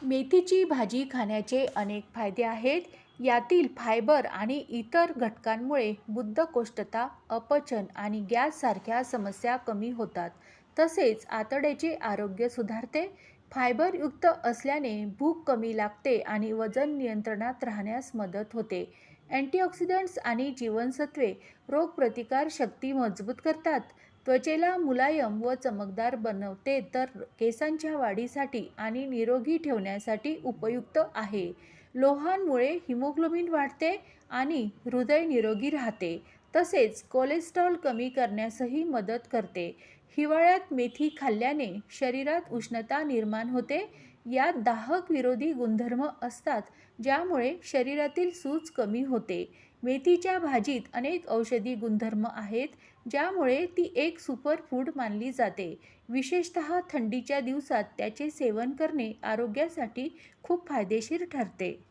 मेथीची भाजी खाण्याचे अनेक फायदे आहेत. यातील फायबर आणि इतर घटकांमुळे बद्धकोष्ठता, अपचन आणि गॅस सारख्या समस्या कमी होतात. तसेच आतड्याचे आरोग्य सुधारते. फायबरयुक्त असल्याने भूक कमी लागते आणि वजन नियंत्रणात राहण्यास मदत होते. अँटीऑक्सिडंट्स आणि जीवनसत्वे रोगप्रतिकार शक्ती मजबूत करतात. त्वचेला मुलायम व चमकदार बनवते, तर केसांच्या वाढीसाठी आणि निरोगी ठेवण्यासाठी उपयुक्त आहे. लोहांमुळे हिमोग्लोबिन वाढते आणि हृदय निरोगी राहते. तसेच कोलेस्ट्रॉल कमी करण्यासही मदत करते. हिवाळ्यात मेथी खाल्ल्याने शरीरात उष्णता निर्माण होते. यात दाहक विरोधी गुणधर्म असतात, ज्यामुळे शरीरातील सूज कमी होते. मेथीच्या भाजीत अनेक औषधी गुणधर्म आहेत, ज्यामुळे ती एक सुपरफूड मानली जाते. विशेषतः थंडीच्या दिवसात त्याचे सेवन करणे आरोग्यासाठी खूप फायदेशीर ठरते.